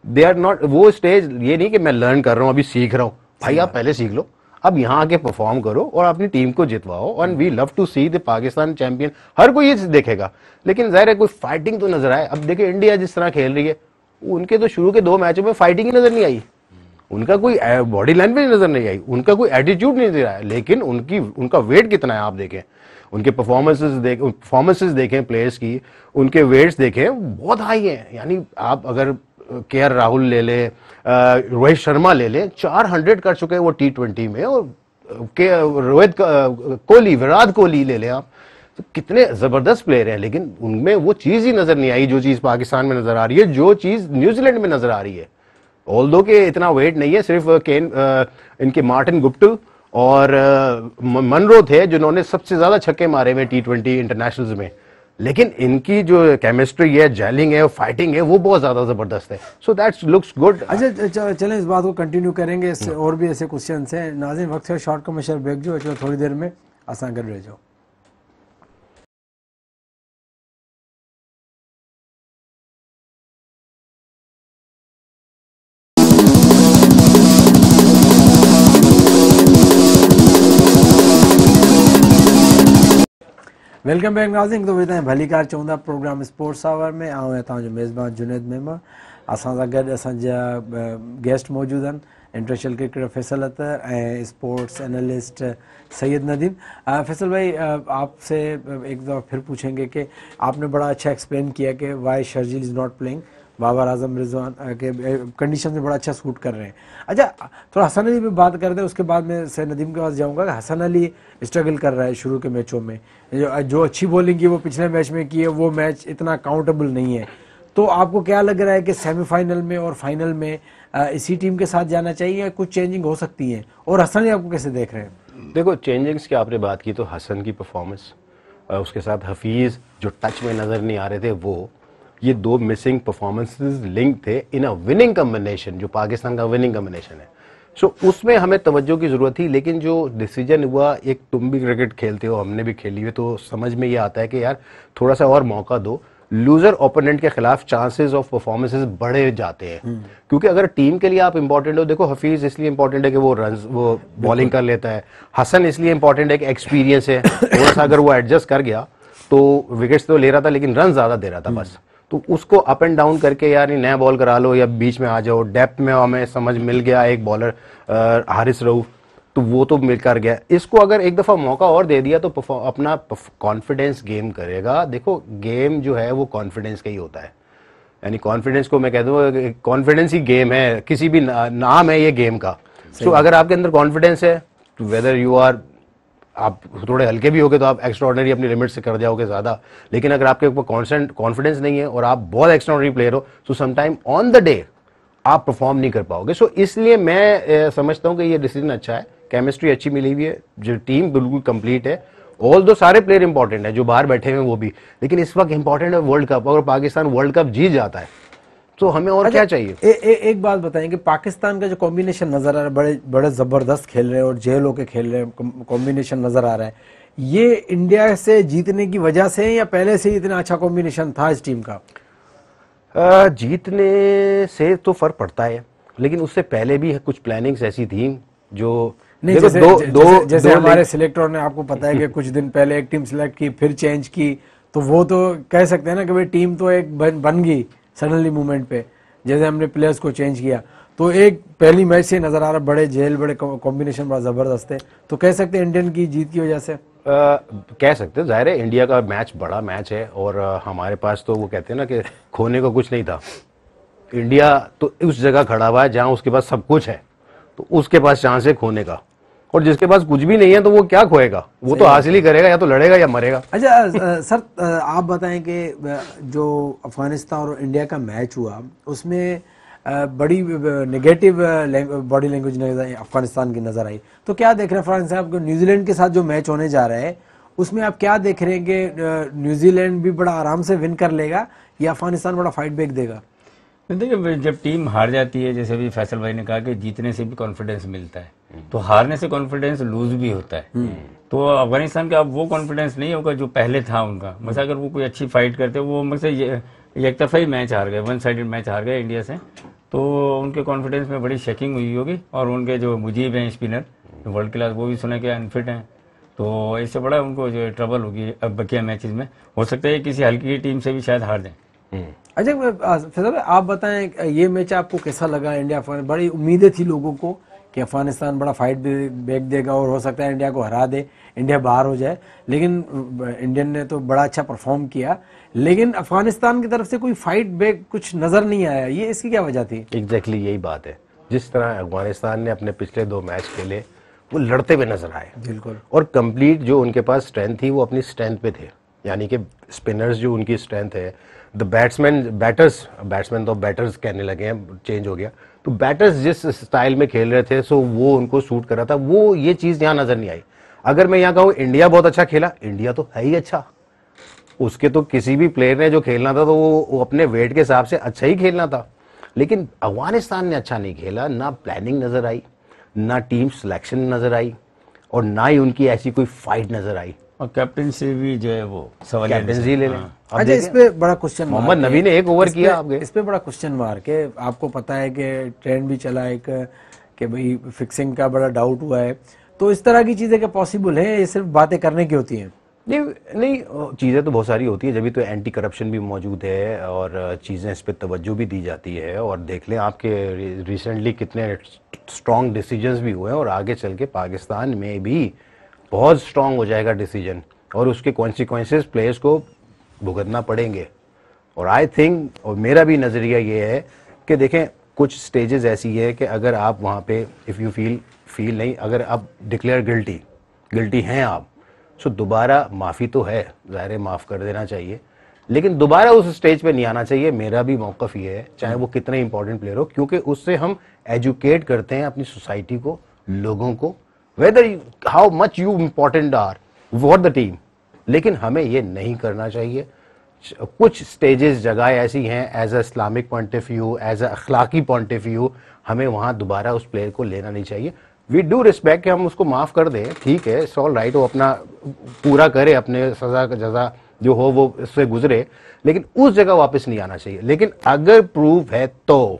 They are not वो स्टेज, ये नहीं कि मैं लर्न कर रहा हूं, अभी सीख रहा हूं। भाई आप पहले सीख लो, अब यहाँ आके परफॉर्म करो और अपनी टीम को जितवाओ, और we love to see the Pakistan champion. हर कोई ये देखेगा, लेकिन जाहिर है कोई फाइटिंग तो नजर आए। अब देखिए इंडिया जिस तरह खेल रही है, उनके तो शुरू के 2 मैचों में फाइटिंग ही नजर नहीं आई, उनका कोई बॉडी लैंग्वेज नजर नहीं आई, उनका कोई एटीट्यूड नहीं नजर आया। लेकिन उनका वेट कितना है आप देखें, उनके परफॉर्मेंसेस देखें प्लेयर्स की, उनके वेट्स देखें बहुत हाई हैं। यानी आप अगर केआर राहुल ले ले, रोहित शर्मा ले ले, 400 कर चुके हैं वो T20 में, और रोहित कोहली, विराट कोहली ले लें आप, तो कितने जबरदस्त प्लेयर हैं, लेकिन उनमें वो चीज ही नजर नहीं आई जो चीज पाकिस्तान में नजर आ रही है, जो चीज न्यूजीलैंड में नजर आ रही है। ऑल्दो के इतना वेट नहीं है, सिर्फ इनके मार्टिन गुप्टिल और मनरो थे जिन्होंने सबसे ज्यादा छक्के मारे हुए T20 इंटरनेशनल्स में, लेकिन इनकी जो केमिस्ट्री है, जेलिंग है, फाइटिंग है, वो बहुत ज्यादा जबरदस्त है। So that looks good. अच्छा चलें इस बात को कंटिन्यू करेंगे, और भी ऐसे क्वेश्चन हैं। नाज़रीन वक्त है शॉर्ट कमर्शियल ब्रेक जो थोड़ी देर में असां गॾु रहिजो। वेलकम बैक नाज़रीन, तो वही भली कार चवंदा प्रोग्राम स्पोर्ट्स आवर में आऊं ऐं तव्हांजो मेज़बान जुनैद मेमण। असां सां गॾु असांजा गेस्ट मौजूद आहिनि, international cricketer Faisal Atar and sports analyst Syed Nadeem. Faisal भाई, आपसे एक दफ़ा फिर पूछेंगे कि आपने बड़ा अच्छा एक्सप्लेन किया कि why Sharjeel is not playing, Babar Azam Rizwan के कंडीशन में बड़ा अच्छा सूट कर रहे हैं। अच्छा, थोड़ा हसन अली पे बात करते हैं, उसके बाद मैं सैयद नदीम के पास जाऊंगा कि हसन अली स्ट्रगल कर रहा है शुरू के मैचों में, जो अच्छी बॉलिंग की वो पिछले मैच में की है, वो मैच इतना काउंटेबल नहीं है। तो आपको क्या लग रहा है कि सेमीफाइनल में और फाइनल में इसी टीम के साथ जाना चाहिए या कुछ चेंजिंग हो सकती है? और हसन अली आपको कैसे देख रहे हैं? देखो, चेंजिंग्स की आपने बात की तो हसन की परफॉर्मेंस, उसके साथ हफीज़ जो टच में नज़र नहीं आ रहे थे, वो ये 2 मिसिंग परफॉर्मेंसेस लिंक थे इन अ विनिंग कॉम्बिनेशन, जो पाकिस्तान का विनिंग कॉम्बिनेशन है। सो उसमें हमें तवज्जो की ज़रूरत थी, लेकिन जो डिसीजन हुआ, एक तुम भी क्रिकेट खेलते हो, हमने भी खेली हुई, तो समझ में ये आता है कि यार थोड़ा सा और मौका दो। लूजर ओपोनेंट के खिलाफ चांसेस ऑफ परफॉर्मेंसेस बढ़े जाते हैं, क्योंकि अगर टीम के लिए आप इंपॉर्टेंट हो, देखो हफीज इसलिए इंपॉर्टेंट है कि वो बॉलिंग कर लेता है, हसन इसलिए इंपॉर्टेंट है कि एक्सपीरियंस है, थोड़ा सा अगर वो एडजस्ट कर गया तो विकेट्स तो ले रहा था लेकिन रन ज्यादा दे रहा था बस। तो उसको अप एंड डाउन करके यार नया बॉल करा लो या बीच में आ जाओ, डेप्थ में हमें समझ मिल गया एक बॉलर हारिस रऊफ, तो वो तो मिल कर गया। इसको अगर एक दफ़ा मौका और दे दिया तो अपना कॉन्फिडेंस गेम करेगा। देखो गेम जो है वो कॉन्फिडेंस का ही होता है, यानी कॉन्फिडेंस को मैं कह दूँ कॉन्फिडेंस ही गेम है, किसी भी नाम है ये गेम का। सो अगर आपके अंदर कॉन्फिडेंस है, वेदर यू आर, आप थोड़े हल्के भी होगे तो आप एक्स्ट्राऑर्डिनरी अपनी लिमिट से कर जाओगे ज़्यादा, लेकिन अगर आपके ऊपर कॉन्फिडेंस नहीं है और आप बहुत एक्स्ट्राऑर्डिनरी प्लेयर हो, तो समटाइम ऑन द डे आप परफॉर्म नहीं कर पाओगे। सो इसलिए मैं समझता हूं कि ये डिसीजन अच्छा है, केमिस्ट्री अच्छी मिली हुई है, जो टीम बिल्कुल कंप्लीट है। ऑल दो सारे प्लेयर इंपॉर्टेंट है, जो बाहर बैठे हुए वो भी, लेकिन इस वक्त इंपॉर्टेंट है वर्ल्ड कप। अगर पाकिस्तान वर्ल्ड कप जीत जाता है तो हमें और क्या चाहिए? एक बात बताएं कि पाकिस्तान का जो कॉम्बिनेशन नजर आ रहा है, बड़े बड़े जबरदस्त खेल रहे हैं और जेल होके खेल रहे हैं, कॉम्बिनेशन नजर आ रहा है, ये इंडिया से जीतने की वजह से है या पहले से ही इतना अच्छा कॉम्बिनेशन था इस टीम का? जीतने से तो फर्क पड़ता है, लेकिन उससे पहले भी कुछ प्लानिंग्स ऐसी थी जो नहीं, जैसे हमारे सिलेक्टर ने, आपको पता है कि कुछ दिन पहले एक टीम सिलेक्ट की फिर चेंज की, तो वो तो कह सकते हैं ना कि भाई टीम तो एक बन गई सडनली मूवमेंट पे, जैसे हमने प्लेयर्स को चेंज किया। तो एक पहली मैच से नजर आ रहा बड़े जेल, बड़े कॉम्बिनेशन बड़ा जबरदस्त है, तो कह सकते हैं इंडियन की जीत की वजह से? कह सकते हैं, जाहिर है इंडिया का मैच बड़ा मैच है और हमारे पास तो वो कहते हैं ना कि खोने को कुछ नहीं था। इंडिया तो उस जगह खड़ा हुआ है जहां उसके पास सब कुछ है, तो उसके पास चांस है खोने का, और जिसके पास कुछ भी नहीं है तो वो क्या खोएगा, वो तो हासिल ही करेगा, या तो लड़ेगा या मरेगा। अच्छा सर, आप बताएं कि जो अफगानिस्तान और इंडिया का मैच हुआ उसमें बड़ी नेगेटिव बॉडी लैंग्वेज अफगानिस्तान की नजर आई, तो क्या देख रहे हैं फरहान साहब, न्यूजीलैंड के साथ जो मैच होने जा रहा है उसमें आप क्या देख रहे हैं कि न्यूजीलैंड भी बड़ा आराम से विन कर लेगा या अफगानिस्तान बड़ा फाइट बैक देगा? देखिए, जब टीम हार जाती है, जैसे अभी फैसल भाई ने कहा कि जीतने से भी कॉन्फिडेंस मिलता है, तो हारने से कॉन्फिडेंस लूज भी होता है। तो अफगानिस्तान का अब वो कॉन्फिडेंस नहीं होगा जो पहले था उनका। मतलब अगर वो कोई अच्छी फाइट करते, वो मतलब एक तरफा ही मैच हार गए, वन साइडेड मैच हार गए इंडिया से, तो उनके कॉन्फिडेंस में बड़ी शेकिंग हुई होगी। और उनके जो मुजीब हैं स्पिनर, वर्ल्ड क्लास, वो भी सुना कि अनफिट हैं, तो इससे बड़ा उनको जो ट्रबल होगी अब बकिया मैचेस में। हो सकता है किसी हल्की टीम से भी शायद हार जाए। अच्छा फैसल भाई, आप बताएं ये मैच आपको कैसा लगा? इंडिया बड़ी उम्मीदें थी लोगों को कि अफगानिस्तान बड़ा फाइट बैक देगा और हो सकता है इंडिया को हरा दे, इंडिया बाहर हो जाए, लेकिन इंडियन ने तो बड़ा अच्छा परफॉर्म किया, लेकिन अफगानिस्तान की तरफ से कोई फाइट बैक कुछ नजर नहीं आया। ये इसकी क्या वजह थी? एग्जैक्टली यही बात है। जिस तरह अफगानिस्तान ने अपने पिछले 2 मैच खेले वो लड़ते हुए नजर आए, बिल्कुल, और कंप्लीट जो उनके पास स्ट्रेंथ थी वो अपनी स्ट्रेंथ पे थे, यानी कि स्पिनर्स जो उनकी स्ट्रेंथ है, द बैट्समैन तो बैटर्स कहने लगे हैं, चेंज हो गया, तो बैटर्स जिस स्टाइल में खेल रहे थे सो वो उनको सूट कर रहा था, वो ये चीज़ यहाँ नज़र नहीं आई। अगर मैं यहाँ कहूँ इंडिया बहुत अच्छा खेला, इंडिया तो है ही अच्छा, उसके तो किसी भी प्लेयर ने जो खेलना था तो वो अपने वेट के हिसाब से अच्छा ही खेलना था, लेकिन अफगानिस्तान ने अच्छा नहीं खेला, ना प्लानिंग नज़र आई, ना टीम सिलेक्शन नज़र आई, और ना ही उनकी ऐसी कोई फाइट नज़र आई। और कैप्टन से भी जो है वो सवाल कैप्टनसी ले लें। अब अच्छा, इस पे बड़ा क्वेश्चन मोहम्मद नबी ने 1 ओवर किया आपके, इस पे बड़ा क्वेश्चन मार्क है। आपको पता है कि ट्रेंड भी चला एक कि भाई फिक्सिंग का बड़ा डाउट हुआ है, तो इस तरह की चीजें क्या पॉसिबल है? ये सिर्फ बातें करने की होती हैं? नहीं, चीज़ें तो बहुत सारी होती है, जब तो एंटी करप्शन भी मौजूद है और चीज़ें इस पर तवज्जो भी दी जाती है, और देख लें आपके रिसेंटली कितने स्ट्रॉन्ग डिसीजंस भी हुए हैं, और आगे चल के पाकिस्तान में भी बहुत स्ट्रॉन्ग हो जाएगा डिसीजन, और उसके कॉन्सिक्वेंसेस प्लेयर्स को भुगतना पड़ेंगे। और आई थिंक, और मेरा भी नज़रिया ये है कि देखें कुछ स्टेजेस ऐसी है कि अगर आप वहाँ पे इफ़ यू फील नहीं, अगर आप डिक्लेयर गिल्टी हैं आप, सो दोबारा माफ़ी तो है, ज़ाहिर है माफ़ कर देना चाहिए, लेकिन दोबारा उस स्टेज पे नहीं आना चाहिए। मेरा भी मौक़िफ़ ये है, चाहे वो कितने इंपॉर्टेंट प्लेयर हो, क्योंकि उससे हम एजुकेट करते हैं अपनी सोसाइटी को, लोगों को, whether how much you important are for the team, लेकिन हमें ये नहीं करना चाहिए। कुछ स्टेजेस जगह ऐसी हैं as a Islamic point of view, as a अखलाकी पॉइंट ऑफ व्यू, हमें वहाँ दोबारा उस प्लेयर को लेना नहीं चाहिए। वी डू रिस्पेक्ट कि हम उसको माफ़ कर दें, ठीक है, इट्स ऑल राइट, वो अपना पूरा करे, अपने सज़ा का जज़ा जो हो वो इससे गुजरे, लेकिन उस जगह वापस नहीं आना चाहिए। लेकिन अगर प्रूफ है तो,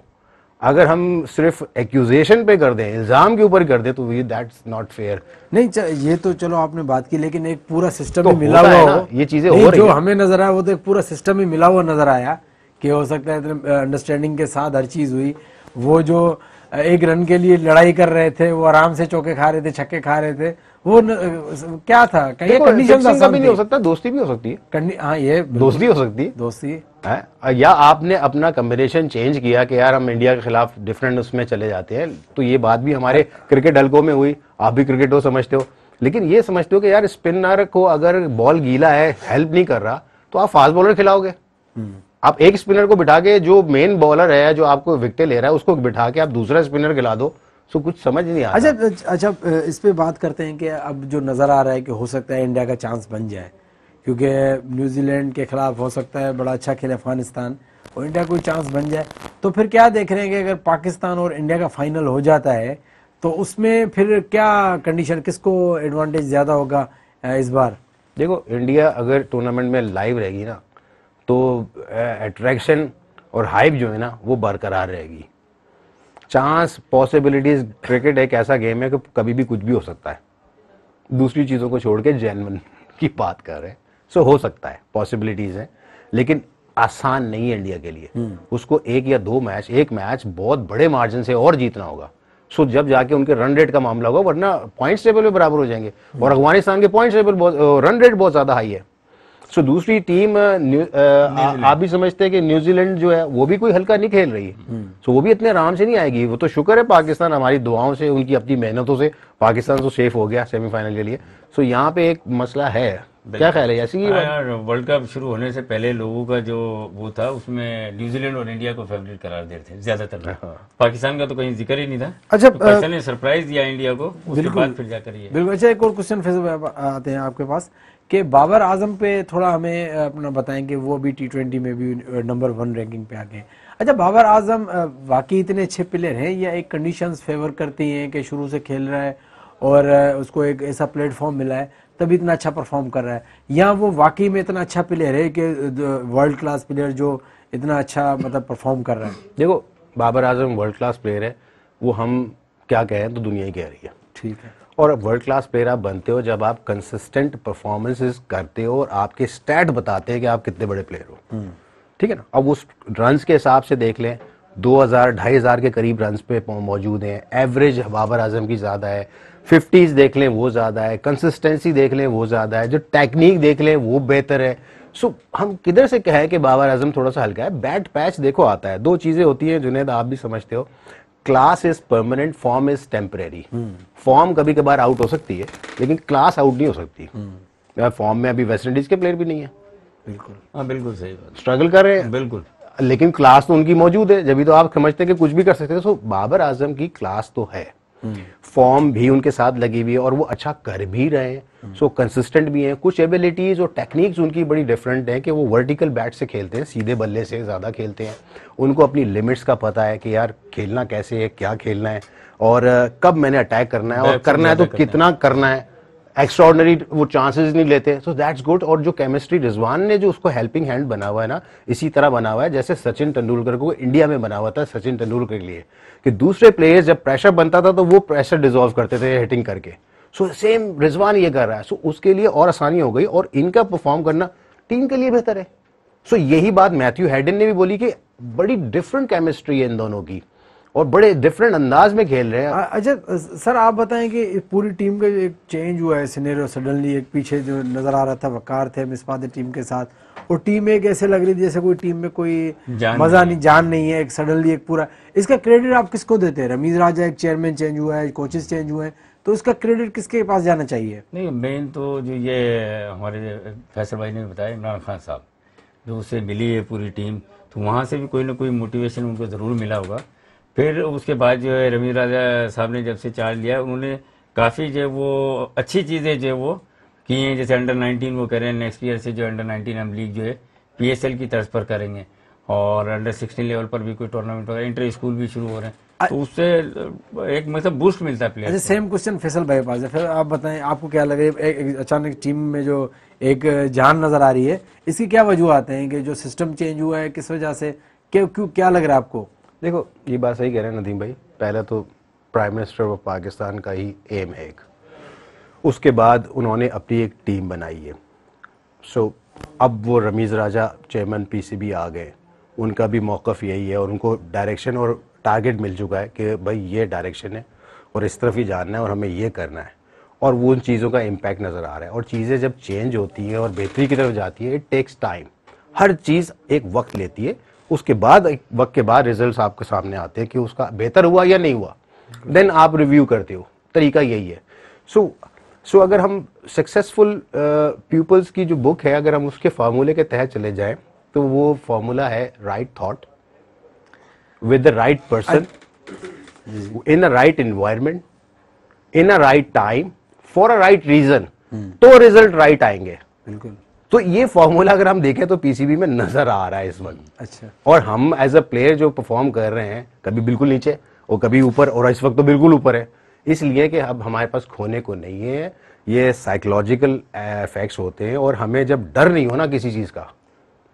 अगर हम सिर्फ एक्यूजेशन पे कर दें, इल्ज़ाम के ऊपर कर दें, तो दैट्स नॉट फेयर। नहीं, ये तो चलो आपने बात की, लेकिन एक पूरा सिस्टम तो ही मिला हुआ हो, ये चीजें हो रही जो है। हमें नजर आया वो तो एक पूरा सिस्टम ही मिला हुआ नजर आया कि हो सकता है अंडरस्टैंडिंग के साथ हर चीज हुई। वो जो 1 रन के लिए लड़ाई कर रहे थे, वो आराम से चौके खा रहे थे, छक्के खा रहे थे, वो क्या था? कहीं कंडीशन भी नहीं हो सकता, दोस्ती भी हो सकती है। हाँ, ये दोस्ती हो सकती है, दोस्ती है? या आपने अपना कॉम्बिनेशन चेंज किया कि यार हम इंडिया के खिलाफ डिफरेंट उसमें चले जाते हैं, तो ये बात भी हमारे क्रिकेट हलकों में हुई, आप भी क्रिकेट हो समझते हो, लेकिन ये समझते हो कि यार स्पिनर को अगर बॉल गीला है, हेल्प नहीं कर रहा, तो आप फास्ट बॉलर खिलाओगे। आप एक स्पिनर को बिठा के, जो मेन बॉलर है, जो आपको विकेट ले रहा है, उसको बिठा के आप दूसरा स्पिनर खिला दो, सो कुछ समझ नहीं आ रहा। अच्छा, इस पे बात करते हैं कि अब जो नज़र आ रहा है कि हो सकता है इंडिया का चांस बन जाए, क्योंकि न्यूजीलैंड के खिलाफ हो सकता है बड़ा अच्छा खेले अफगानिस्तान, और इंडिया कोई चांस बन जाए, तो फिर क्या देख रहे हैं कि अगर पाकिस्तान और इंडिया का फाइनल हो जाता है तो उसमें फिर क्या कंडीशन, किसको एडवांटेज ज़्यादा होगा इस बार? देखो, इंडिया अगर टूर्नामेंट में लाइव रहेगी ना, तो अट्रैक्शन और हाइप जो है ना वो बरकरार रहेगी। चांस, पॉसिबिलिटीज, क्रिकेट एक ऐसा गेम है कि कभी भी कुछ भी हो सकता है, दूसरी चीज़ों को छोड़ के जेन्युइन की बात कर रहे हैं, सो हो सकता है, पॉसिबिलिटीज हैं, लेकिन आसान नहीं है इंडिया के लिए। उसको 1 या 2 मैच, 1 मैच बहुत बड़े मार्जिन से और जीतना होगा, सो जब जाके उनके रन रेट का मामला होगा, वरना पॉइंट्स टेबल में बराबर हो जाएंगे, और अफगानिस्तान के पॉइंट्स टेबल रन रेट बहुत ज्यादा हाई है। सो दूसरी टीम आप भी समझते हैं कि न्यूजीलैंड जो है वो भी कोई हल्का नहीं खेल रही है, सो वो भी इतने आराम से नहीं आएगी। वो तो शुक्र है पाकिस्तान, हमारी दुआओं से, उनकी अपनी मेहनतों से पाकिस्तान तो सेफ हो गया सेमीफाइनल के लिए। सो यहाँ पे एक मसला है, क्या ख्याल है? ऐसी यार, वर्ल्ड कप शुरू होने से पहले लोगों का जो वो था, उसमें न्यूजीलैंड और इंडिया को फेवरेट करार दे रहे थे ज्यादातर। पाकिस्तान का तो कहीं जिक्र ही नहीं था। अच्छा, तो पाकिस्तान ने सरप्राइज दिया इंडिया को, उसके बाद फिर जाकर ये बिल्कुल। अच्छा, एक और क्वेश्चन फिर आते हैं आपके पास कि बाबर आजम पे थोड़ा हमें अपना बताएं कि वो भी T20 में भी नंबर 1 रैंकिंग पे आ गए। अच्छा, बाबर आजम वाकई इतने अच्छे प्लेयर हैं, या एक कंडीशंस फेवर करती हैं कि शुरू से खेल रहा है और उसको एक ऐसा प्लेटफॉर्म मिला है तभी इतना अच्छा परफॉर्म कर रहा है, या वो वाकई में इतना अच्छा प्लेयर है कि वर्ल्ड क्लास प्लेयर जो इतना अच्छा मतलब परफॉर्म कर रहा है? देखो, Babar Azam world class player है, वो हम क्या कहें तो दुनिया ही कह रही है, ठीक है। और वर्ल्ड क्लास प्लेयर आप बनते हो जब आप कंसिस्टेंट परफॉर्मेंसेस करते हो और आपके स्टैट बताते हैं कि आप कितने बड़े प्लेयर हो। ठीक है ना। अब उस रन्स के हिसाब से देख लें, 2000-2500 के करीब रन्स पे मौजूद हैं। एवरेज बाबर आजम की ज़्यादा है, 50s देख लें वो ज़्यादा है, कंसिस्टेंसी देख लें वो ज़्यादा है, जो टेक्निक देख लें वो बेहतर है। सो हम किधर से कहें कि बाबर आजम थोड़ा सा हल्का है। बैट पैच देखो आता है, दो चीज़ें होती हैं जुनेद, आप भी समझते हो, class is permanent, form is temporary. Form कभी कभार आउट हो सकती है लेकिन क्लास आउट नहीं हो सकती। फॉर्म में अभी वेस्ट इंडीज के प्लेयर भी नहीं है, बिल्कुल, हाँ बिल्कुल सही बात, स्ट्रगल कर रहे हैं बिल्कुल, लेकिन क्लास तो उनकी मौजूद है, जब तो आप समझते हैं कि कुछ भी कर सकते हैं। सो बाबर आजम की क्लास तो है, फॉर्म भी उनके साथ लगी हुई है और वो अच्छा कर भी रहे हैं। सो कंसिस्टेंट भी हैं। कुछ एबिलिटीज और टेक्निक्स उनकी बड़ी डिफरेंट है कि वो वर्टिकल बैट से खेलते हैं, सीधे बल्ले से ज़्यादा खेलते हैं। उनको अपनी लिमिट्स का पता है कि यार खेलना कैसे है, क्या खेलना है और कब मैंने अटैक करना है, और करना है तो कितना करना है। एक्स्ट्राऑर्डिनरी वो चांसेस नहीं लेते, सो दैट्स गुड। और जो केमिस्ट्री रिजवान ने जो उसको हेल्पिंग हैंड बना हुआ है ना, इसी तरह बना हुआ है जैसे सचिन तेंदुलकर को इंडिया में बना हुआ था सचिन तेंदुलकर के लिए, कि दूसरे प्लेयर्स जब प्रेशर बनता था तो वो प्रेशर डिसॉल्व करते थे हिटिंग करके। सो सेम रिजवान ये कर रहा है। सो उसके लिए और आसानी हो गई और इनका परफॉर्म करना टीम के लिए बेहतर है। सो यही बात मैथ्यू हेडन ने भी बोली कि बड़ी डिफरेंट केमिस्ट्री है इन दोनों की और बड़े डिफरेंट अंदाज में खेल रहे हैं। अच्छा सर, आप बताएं कि पूरी टीम का एक चेंज हुआ है सिनेरियो सडनली। एक पीछे जो नजर आ रहा था वकार थे मिसबाह टीम के साथ, और टीम एक ऐसे लग रही थी जैसे कोई टीम में कोई मजा नहीं, जान नहीं है। एक सडनली एक पूरा, इसका क्रेडिट आप किसको देते हैं? रमीज राजा एक चेयरमैन चेंज हुआ है, कोचेस चेंज हुए हैं, तो इसका क्रेडिट किसके पास जाना चाहिए? नहीं, मेन तो जो ये हमारे फैसल भाई ने बताया, इमरान खान साहब, जो उससे मिली है पूरी टीम, तो वहाँ से भी कोई ना कोई मोटिवेशन उनको ज़रूर मिला होगा। फिर उसके बाद जो है रमीज राजा साहब ने जब से चार्ज लिया, उन्होंने काफ़ी जो वो अच्छी चीज़ें जो वो की हैं। जैसे अंडर 19 वो कह रहे हैं नेक्स्ट ईयर से जो अंडर 19 हम लीग जो है PSL की तर्ज पर करेंगे, और अंडर 16 लेवल पर भी कोई टूर्नामेंट हो रहा है, इंटर स्कूल भी शुरू हो रहे हैं, तो उससे एक मतलब बूस्ट मिलता है प्लेयर। अच्छा, सेम क्वेश्चन फैसल भाई पास है। फिर आप बताएं, आपको क्या लग रहा है एक अचानक टीम में जो एक जान नजर आ रही है, इसकी क्या वजूहत हैं कि जो सिस्टम चेंज हुआ है, किस वजह से, क्यों, क्या लग रहा है आपको? देखो, ये बात सही कह रहे हैं नदीम भाई। पहले तो प्राइम मिनिस्टर ऑफ पाकिस्तान का ही एम है एक, उसके बाद उन्होंने अपनी एक टीम बनाई है। सो अब वो रमीज़ राजा चेयरमैन PCB आ गए, उनका भी मौक़िफ़ यही है और उनको डायरेक्शन और टारगेट मिल चुका है कि भाई ये डायरेक्शन है और इस तरफ ही जानना है और हमें ये करना है, और वो उन चीज़ों का इम्पैक्ट नज़र आ रहा है। और चीज़ें जब चेंज होती हैं और बेहतरी की तरफ जाती है, इट टेक्स टाइम। हर चीज़ एक वक्त लेती है, उसके बाद एक वक्त के बाद रिजल्ट्स आपके सामने आते हैं कि उसका बेहतर हुआ या नहीं हुआ, देन आप रिव्यू करते हो। तरीका यही है। सो अगर हम सक्सेसफुल पीपल्स की जो बुक है, अगर हम उसके फार्मूले के तहत चले जाएं, तो वो फार्मूला है right thought with the right person in a right environment in a right time for a right reason, तो रिजल्ट राइट आएंगे। बिल्कुल। तो ये फॉर्मूला अगर हम देखें तो PCB में नजर आ रहा है इस वक्त। अच्छा। और हम एज अ प्लेयर जो परफॉर्म कर रहे हैं, कभी बिल्कुल नीचे और कभी ऊपर, और इस वक्त तो बिल्कुल ऊपर है, इसलिए कि अब हमारे पास खोने को नहीं है। ये साइकोलॉजिकल इफेक्ट्स होते हैं और हमें जब डर नहीं हो ना किसी चीज का,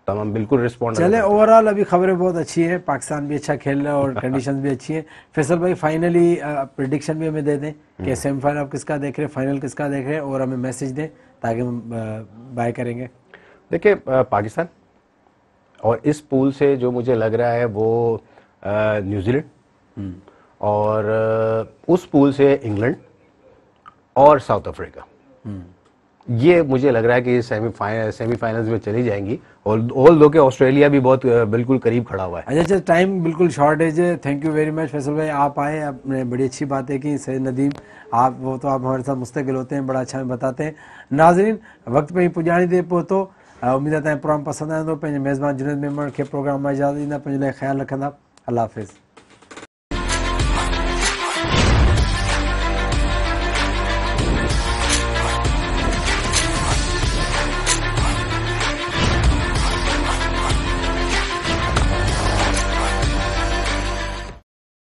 तब हम बिल्कुल रिस्पॉन्ड। चले, ओवरऑल अभी खबरें बहुत अच्छी है, पाकिस्तान भी अच्छा खेल रहा है और कंडीशंस भी अच्छी है। फैसल भाई फाइनली प्रेडिक्शन भी हमें दे दें कि सेमीफाइनल आप किसका देख रहे हैं, फाइनल किसका देख रहे हैं, और हमें मैसेज दें ताकि हम बाय करेंगे। देखिए, पाकिस्तान, और इस पूल से जो मुझे लग रहा है वो न्यूजीलैंड, और उस पूल से इंग्लैंड और साउथ अफ्रीका। ये मुझे लग रहा है कि सेमीफाइनल्स में चली जाएंगी, और ऑल दो के ऑस्ट्रेलिया भी बहुत बिल्कुल करीब खड़ा हुआ है। अच्छा, टाइम बिल्कुल शॉर्टेज है। Thank you very much Faisal भाई, आप आए, आपने बड़ी अच्छी बातें की। सैयद नदीम, आप वो तो आप हमारे साथ मुस्तकिल होते हैं, बड़ा अच्छा बताते हैं। नाज़रीन, वक्त पे ही पुजानी दे पहुतो, उम्मीद है प्रोग्राम पसंद आए तो मेज़बान जुनेद मेमण के प्रोग्राम में इजाज़त ॾींदा। पंहिंजो ख्याल रखंदा। अल्लाह हाफ़िज़।